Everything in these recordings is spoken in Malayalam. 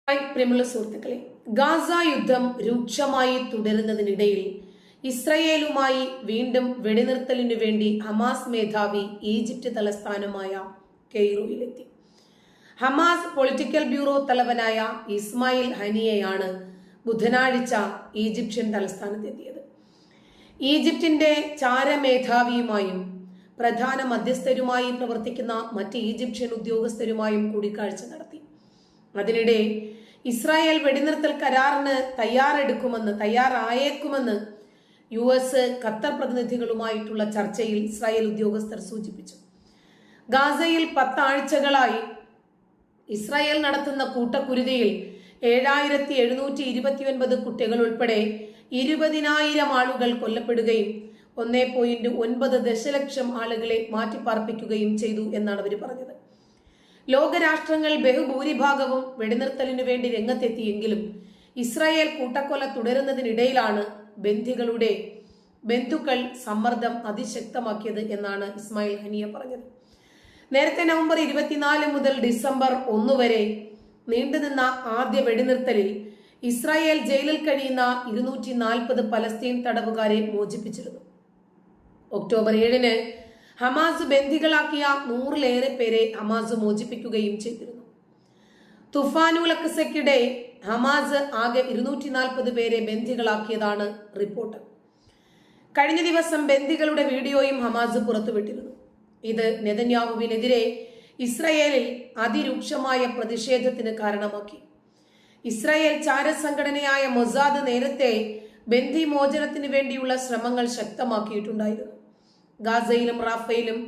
പ്രിയമുള്ള സുഹൃത്തുക്കളെ, ഗാസ യുദ്ധം രൂക്ഷമായി തുടരുന്നതിനിടയിൽ ഇസ്രയേലുമായി വീണ്ടും വെടിനിർത്തലിനു വേണ്ടി ഹമാസ് മേധാവി ഈജിപ്റ്റ് തലസ്ഥാനമായ കെയ്റോയിലെത്തി. ഹമാസ് പൊളിറ്റിക്കൽ ബ്യൂറോ തലവനായ ഇസ്മായിൽ ഹനിയയാണ് ബുധനാഴ്ച ഈജിപ്ഷ്യൻ തലസ്ഥാനത്തെത്തിയത്. ഈജിപ്തിന്റെ ചാരമേധാവിയുമായും പ്രധാന മധ്യസ്ഥരുമായി പ്രവർത്തിക്കുന്ന മറ്റ് ഈജിപ്ഷ്യൻ ഉദ്യോഗസ്ഥരുമായും കൂടിക്കാഴ്ച നടത്തി. അതിനിടെ ഇസ്രായേൽ വെടിനിർത്തൽ കരാറിന് തയ്യാറായേക്കുമെന്ന് US ഖത്തർ പ്രതിനിധികളുമായിട്ടുള്ള ചർച്ചയിൽ ഇസ്രായേൽ ഉദ്യോഗസ്ഥർ സൂചിപ്പിച്ചു. ഗാസയിൽ 10 ആഴ്ചകളായി ഇസ്രായേൽ നടത്തുന്ന കൂട്ടക്കുരുതിയിൽ 7729 കുട്ടികൾ ഉൾപ്പെടെ 20,000 ആളുകൾ കൊല്ലപ്പെടുകയും 1.9 ദശലക്ഷം ആളുകളെ മാറ്റിപ്പാർപ്പിക്കുകയും ചെയ്തു എന്നാണ് അവർ പറഞ്ഞത്. ലോകരാഷ്ട്രങ്ങൾ ബഹുഭൂരിഭാഗവും വെടിനിർത്തലിനു വേണ്ടി രംഗത്തെത്തിയെങ്കിലും ഇസ്രായേൽ കൂട്ടക്കൊല തുടരുന്നതിനിടയിലാണ് ബന്ധുക്കൾ സമ്മർദ്ദം അതിശക്തമാക്കിയത് എന്നാണ് ഇസ്മായിൽ ഹനിയ പറഞ്ഞത്. നേരത്തെ നവംബർ 24 മുതൽ ഡിസംബർ 1 വരെ നീണ്ടുനിന്ന ആദ്യ വെടിനിർത്തലിൽ ഇസ്രായേൽ ജയിലിൽ കഴിയുന്ന 240 പലസ്തീൻ തടവുകാരെ മോചിപ്പിച്ചിരുന്നു. ഒക്ടോബർ 7-ന് ഹമാസ് ബന്ദികളാക്കിയ 100-ലേറെ പേരെ ഹമാസ് മോചിപ്പിക്കുകയും ചെയ്തിരുന്നു. തുഫാനുൽ അഖ്സയ്ക്കിടെ ഹമാസ് ആകെ 240 പേരെ ബന്ദികളാക്കിയതാണ് റിപ്പോർട്ട്. കഴിഞ്ഞ ദിവസം ബന്ദികളുടെ വീഡിയോയും ഹമാസ് പുറത്തുവിട്ടിരുന്നു. ഇത് നെതന്യാഹുവിനെതിരെ ഇസ്രായേലിൽ അതിരൂക്ഷമായ പ്രതിഷേധത്തിന് കാരണമാക്കി. ഇസ്രായേൽ ചാരസംഘടനയായ മൊസാദ് നേരത്തെ ബന്ദി മോചനത്തിന് വേണ്ടിയുള്ള ശ്രമങ്ങൾ ശക്തമാക്കിയിട്ടുണ്ടായിരുന്നു. ഗാസയിലും റാഫയിലും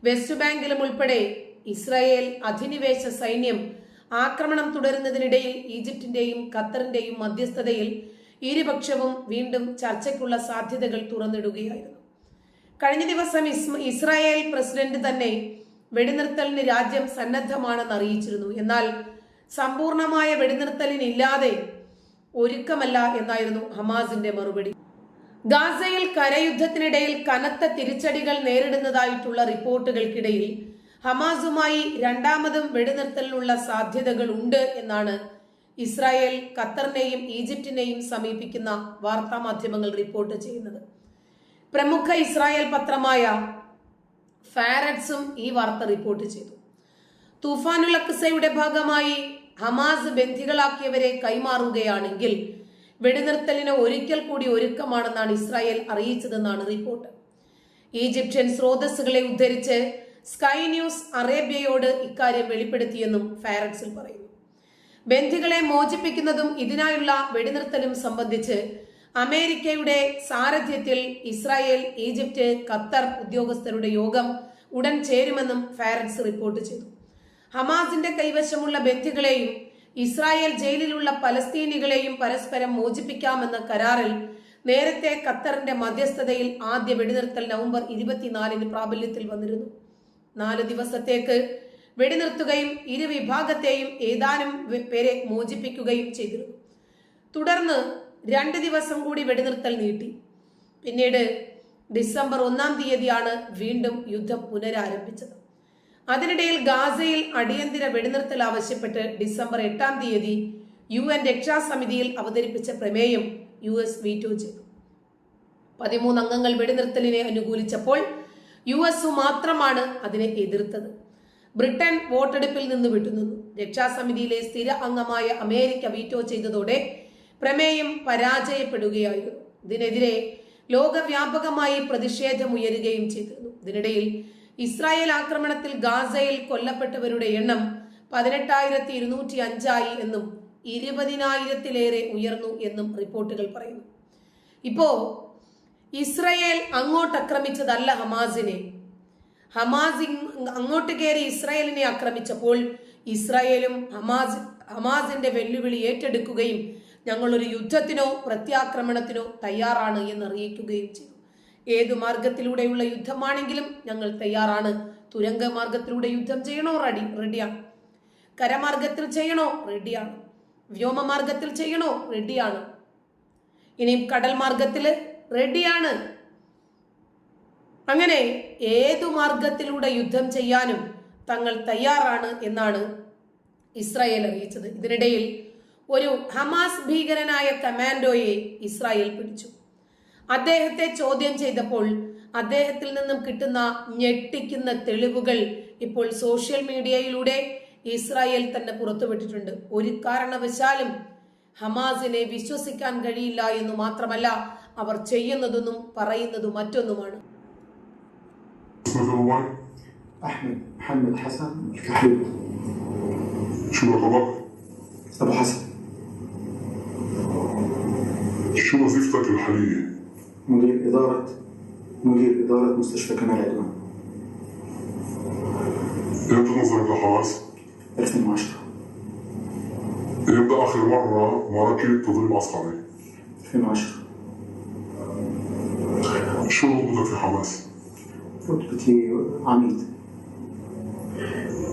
വെസ്റ്റ് ബാങ്കിലും ഉൾപ്പെടെ ഇസ്രായേൽ അധിനിവേശ സൈന്യം ആക്രമണം തുടരുന്നതിനിടയിൽ ഈജിപ്തിന്റെയും ഖത്തറിന്റെയും മധ്യസ്ഥതയിൽ ഇരുപക്ഷവും വീണ്ടും ചർച്ചയ്ക്കുള്ള സാധ്യതകൾ തുറന്നിടുകയായിരുന്നു. കഴിഞ്ഞ ദിവസം ഇസ്രായേൽ പ്രസിഡന്റ് തന്നെ വെടിനിർത്തലിന് രാജ്യം സന്നദ്ധമാണെന്ന് അറിയിച്ചിരുന്നു. എന്നാൽ സമ്പൂർണമായ വെടിനിർത്തലിനില്ലാതെ ഒരുക്കമല്ല എന്നായിരുന്നു ഹമാസിന്റെ മറുപടി. ഗാസയിൽ കരയുദ്ധത്തിനിടയിൽ കനത്ത തിരിച്ചടികൾ നേരിടുന്നതായിട്ടുള്ള റിപ്പോർട്ടുകൾക്കിടയിൽ ഹമാസുമായി രണ്ടാമതും വെടിനിർത്തലിനുള്ള സാധ്യതകൾ ഉണ്ട് എന്നാണ് ഇസ്രായേൽ ഖത്തറിനെയും ഈജിപ്തിനെയും സമീപിക്കുന്ന വാർത്താ മാധ്യമങ്ങൾ റിപ്പോർട്ട് ചെയ്യുന്നത്. പ്രമുഖ ഇസ്രായേൽ പത്രമായ ഫാരഡ്സും ഈ വാർത്ത റിപ്പോർട്ട് ചെയ്തു. തുഫാനുൽ അഖ്സയുടെ ഭാഗമായി ഹമാസ് ബന്ദികളാക്കിയവരെ കൈമാറുകയാണെങ്കിൽ വെടിനിർത്തലിന് ഒരിക്കൽ കൂടി ഒരുക്കമാണെന്നാണ് ഇസ്രായേൽ അറിയിച്ചതെന്നാണ് റിപ്പോർട്ട്. ഈജിപ്ഷ്യൻ സ്രോതസ്സുകളെ ഉദ്ധരിച്ച് സ്കൈ ന്യൂസ് അറേബ്യയോട് ഇക്കാര്യം വെളിപ്പെടുത്തിയെന്നും ഫാരഡ്സിൽ പറയുന്നു. ബന്ദികളെ മോചിപ്പിക്കുന്നതും ഇതിനായുള്ള വെടിനിർത്തലും സംബന്ധിച്ച് അമേരിക്കയുടെ സാരഥ്യത്തിൽ ഇസ്രായേൽ, ഈജിപ്റ്റ്, ഖത്തർ ഉദ്യോഗസ്ഥരുടെ യോഗം ഉടൻ ചേരുമെന്നും ഫാരഡ്സ് റിപ്പോർട്ട് ചെയ്തു. ഹമാസിന്റെ കൈവശമുള്ള ബന്ദികളെയും ഇസ്രായേൽ ജയിലിലുള്ള പലസ്തീനികളെയും പരസ്പരം മോചിപ്പിക്കാമെന്ന കരാറിൽ നേരത്തെ ഖത്തറിന്റെ മധ്യസ്ഥതയിൽ ആദ്യ വെടിനിർത്തൽ നവംബർ 24-ന് പ്രാബല്യത്തിൽ വന്നിരുന്നു. 4 ദിവസത്തേക്ക് വെടിനിർത്തുകയും ഇരുവിഭാഗത്തെയും ഏതാനും പേരെ മോചിപ്പിക്കുകയും ചെയ്തിരുന്നു. തുടർന്ന് 2 ദിവസം കൂടി വെടിനിർത്തൽ നീട്ടി. പിന്നീട് ഡിസംബർ 1-ാം തീയതിയാണ് വീണ്ടും യുദ്ധം പുനരാരംഭിച്ചത്. അതിനിടയിൽ ഗാസയിൽ അടിയന്തര വെടിനിർത്തൽ ആവശ്യപ്പെട്ട് ഡിസംബർ 8-ാം തീയതി UN രക്ഷാസമിതിയിൽ അവതരിപ്പിച്ച പ്രമേയം US വീറ്റോ ചെയ്തു. 13 അംഗങ്ങൾ വെടിനിർത്തലിനെ അനുകൂലിച്ചപ്പോൾ US മാത്രമാണ് അതിനെ എതിർത്തത്. ബ്രിട്ടൻ വോട്ടെടുപ്പിൽ നിന്ന് വിട്ടുനിന്നു. രക്ഷാസമിതിയിലെ സ്ഥിര അംഗമായ അമേരിക്ക വീറ്റോ ചെയ്തതോടെ പ്രമേയം പരാജയപ്പെടുകയായിരുന്നു. ഇതിനെതിരെ ലോകവ്യാപകമായി പ്രതിഷേധമുയരുകയും ചെയ്തിരുന്നു. ഇതിനിടയിൽ ഇസ്രായേൽ ആക്രമണത്തിൽ ഗാസയിൽ കൊല്ലപ്പെട്ടവരുടെ എണ്ണം 18,205 എന്നും 20,000-ലേറെ ഉയർന്നു എന്നും റിപ്പോർട്ടുകൾ പറയുന്നു. ഇപ്പോ ഇസ്രായേൽ അങ്ങോട്ട് ആക്രമിച്ചതല്ല ഹമാസിനെ. ഹമാസ് അങ്ങോട്ട് കയറി ഇസ്രായേലിനെ ആക്രമിച്ചപ്പോൾ ഇസ്രായേലും ഹമാസിന്റെ വെല്ലുവിളി ഏറ്റെടുക്കുകയും ഞങ്ങളൊരു യുദ്ധത്തിനോ പ്രത്യാക്രമണത്തിനോ തയ്യാറാണ് എന്ന് അറിയിക്കുകയും ചെയ്തു. ഏതു മാർഗത്തിലൂടെയുള്ള യുദ്ധമാണെങ്കിലും ഞങ്ങൾ തയ്യാറാണ്. തുരങ്ക മാർഗത്തിലൂടെ യുദ്ധം ചെയ്യണോ? റെഡിയാണ്. കരമാർഗത്തിൽ ചെയ്യണോ? റെഡിയാണ്. വ്യോമമാർഗത്തിൽ ചെയ്യണോ? റെഡിയാണ്. ഇനിയും കടൽ മാർഗത്തിൽ റെഡിയാണ്. അങ്ങനെ ഏതു മാർഗത്തിലൂടെ യുദ്ധം ചെയ്യാനും തങ്ങൾ തയ്യാറാണ് എന്നാണ് ഇസ്രായേൽ അറിയിച്ചത്. ഇതിനിടയിൽ ഒരു ഹമാസ് ഭീകരനായ കമാൻഡോയെ ഇസ്രായേൽ പിടിച്ചു. അദ്ദേഹത്തെ ചോദ്യം ചെയ്തപ്പോൾ അദ്ദേഹത്തിൽ നിന്നും കിട്ടുന്ന ഞെട്ടിക്കുന്ന തെളിവുകൾ ഇപ്പോൾ സോഷ്യൽ മീഡിയയിലൂടെ ഇസ്രായേൽ തന്നെ പുറത്തുവിട്ടിട്ടുണ്ട്. ഒരു കാരണവശാലും ഹമാസിനെ വിശ്വസിക്കാൻ കഴിയില്ല എന്ന് മാത്രമല്ല, അവർ ചെയ്യുന്നതൊന്നും പറയുന്നതും മറ്റൊന്നുമാണ്. أحمد محمد حسن الكحيل. شو لقبك؟ أبو حسن. شو وظيفتك الحالية؟ مدير إدارة مستشفى كمال عدوان. امتى نظرت لحماس؟ 2010. امتى آخر مرة ماركت تضريب عسكري؟ 2010. شو رتبتك في حماس؟ رتبتي عميد.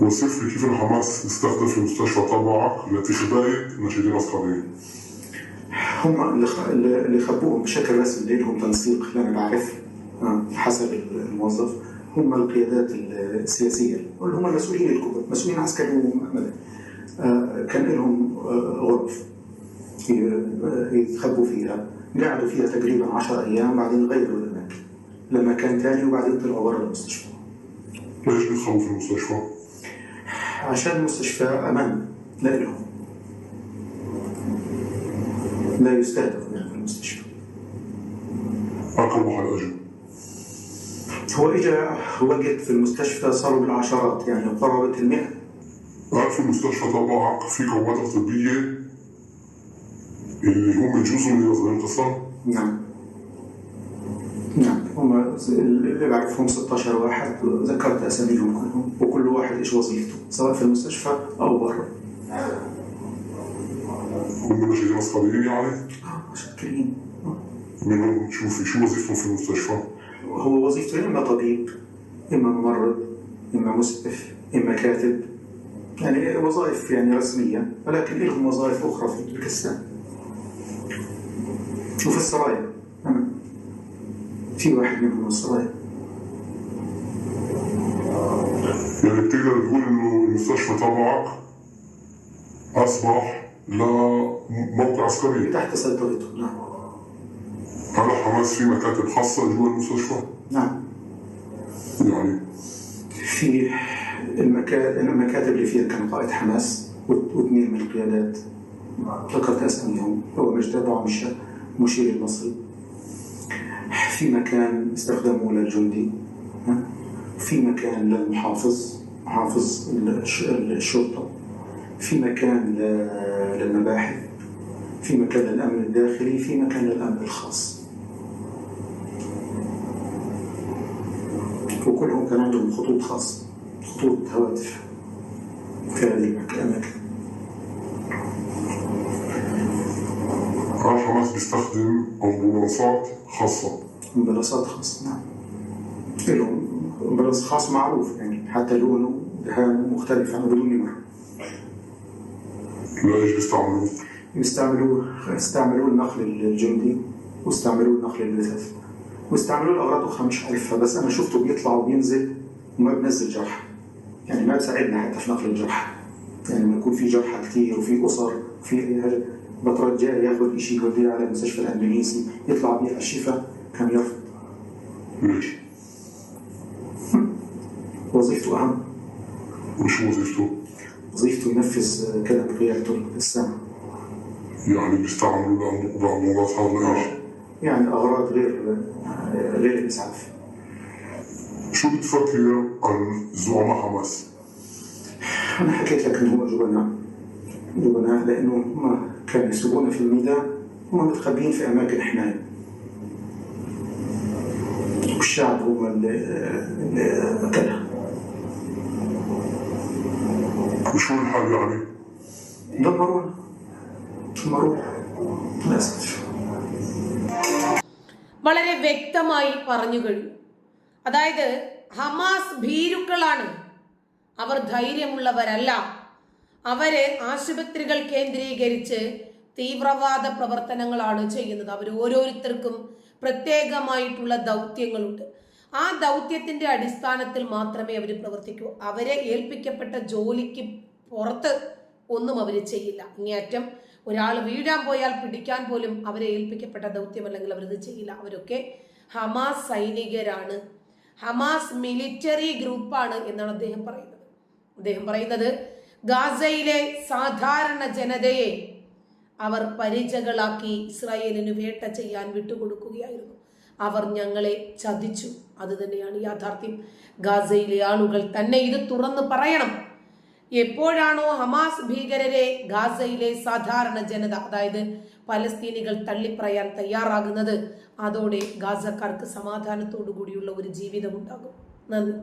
وصف لي كيف الحماس استخدم في المستشفى تبعك لتخباية ناشدين عسكريين. هم اللي خبوهم بشكل رسمي لهم تنسيق، اللي انا بعرف حسب الموظف، هم القيادات السياسيه واللي هم المسؤولين الكبار، مسؤولين عسكري ومدني. كان لهم غرف يتخبوا فيها، قعدوا فيها تقريبا 10 ايام، بعدين غيروا الاماكن لمكان ثاني، وبعدين طلعوا برا المستشفى. ليش بيتخبوا في المستشفى؟ عشان المستشفى امان لهم، لا يستهدف يعني في المستشفى. كم واحد اجى؟ هو اجى وقت في المستشفى صاروا بالعشرات، يعني قرابة 100. قاعد في المستشفى تبعك في كوادر طبية اللي هم جزء من نظام القسم؟ نعم هم اللي بعرفهم 16 واحد، ذكرت اساميهم كلهم وكل واحد ايش وظيفته سواء في المستشفى او برا. هم ناشدين عسكريين يعني؟ مشكلين. منهم شو وظيفتهم في المستشفى؟ هو وظيفته اما طبيب، اما ممرض، اما مسعف، اما كاتب، يعني وظائف يعني رسميه، ولكن لهم وظائف اخرى في الباكستان وفي السرايا. في واحد منهم السرايا. يعني بتقدر تقول انه المستشفى تبعك اصبح لموقع عسكري تحت سيطرته. نعم. هل حماس في مكاتب خاصة جوا المستشفى؟ نعم. يعني في المكاتب اللي فيها كان قائد حماس واثنين من القيادات، ذكرت اساميهم، هو مجدد وعمشة مشير المصري. في مكان استخدموه للجندي، في مكان للمحافظ، محافظ الشرطة، في مكان للمباحث، في مكان للأمن الداخلي، في مكان للأمن الخاص، وكلهم كان عندهم خطوط خاصة، خطوط هواتف في هذه الأماكن. حماس بيستخدم أمبولانسات خاصة. أمبولانسات خاصة، نعم. لهم أمبولانس خاص معروف، يعني حتى لونه ودهانه مختلف عن بدون نمر. لا ايش بيستعملوه النقل الجندي، واستعملوه النقل الجثث، واستعملوه الأغراض أخرى مش عارفها، بس أنا شفته بيطلع وبينزل وما بنزل جرح، يعني ما بساعدنا حتى في نقل الجرح. يعني لما يكون في جرحى كثير وفي أسر وفي بطرات جاي ياخذ شيء يوديه على المستشفى الأندونيسي يطلع بيه على الشفاء، كان يرفض. ليش؟ وظيفته أهم. وش وظيفته؟ وظيفته ينفذ كلام قيادته السامع. يعني بيستعملوا لأمورات هذا ايش؟ يعني أغراض غير الإسعاف. شو بتفكر عن زعماء حماس؟ أنا حكيت لك إنهم جبناء لأنه هم كانوا يسوقون في الميدان، هم متخبين في أماكن حماية، والشعب هم اللي قتلها. وشو الحال يعني؟ دمرونا للأسف. വളരെ വ്യക്തമായി പറഞ്ഞു കഴിഞ്ഞു. അതായത് ഹമാസ് ഭീരുക്കളാണ്, അവർ ധൈര്യമുള്ളവരല്ല. അവര് ആശുപത്രികൾ കേന്ദ്രീകരിച്ച് തീവ്രവാദ പ്രവർത്തനങ്ങളാണ് ചെയ്യുന്നത്. അവർ ഓരോരുത്തർക്കും പ്രത്യേകമായിട്ടുള്ള ദൗത്യങ്ങളുണ്ട്. ആ ദൗത്യത്തിന്റെ അടിസ്ഥാനത്തിൽ മാത്രമേ അവർ പ്രവർത്തിക്കൂ. അവരെ ഏൽപ്പിക്കപ്പെട്ട ജോലിക്ക് പുറത്ത് ഒന്നും അവർ ചെയ്യില്ല. ഇങ്ങേയറ്റം ഒരാൾ വീഴാൻ പോയാൽ പിടിക്കാൻ പോലും അവരെ ഏൽപ്പിക്കപ്പെട്ട ദൗത്യമല്ലെങ്കിൽ അവരത് ചെയ്യില്ല. അവരൊക്കെ ഹമാസ് സൈനികരാണ്, ഹമാസ് മിലിറ്ററി ഗ്രൂപ്പാണ് എന്നാണ് അദ്ദേഹം പറയുന്നത്. അദ്ദേഹം പറയുന്നത് ഗാസയിലെ സാധാരണ ജനതയെ അവർ പരിചകളാക്കി ഇസ്രായേലിന് വേട്ട ചെയ്യാൻ വിട്ടുകൊടുക്കുകയായിരുന്നു. അവർ ഞങ്ങളെ ചതിച്ചു. അത് തന്നെയാണ് യാഥാർത്ഥ്യം. ഗാസയിലെ ആളുകൾ തന്നെ ഇത് തുറന്നു പറയണം. എപ്പോഴാണോ ഹമാസ് ഭീകരരെ ഗാസയിലെ സാധാരണ ജനത, അതായത് പലസ്തീനികൾ തള്ളിപ്പറയാൻ തയ്യാറാകുന്നത്, അതോടെ ഗാസക്കാർക്ക് സമാധാനത്തോടു കൂടിയുള്ള ഒരു ജീവിതം ഉണ്ടാകും. നന്ദി.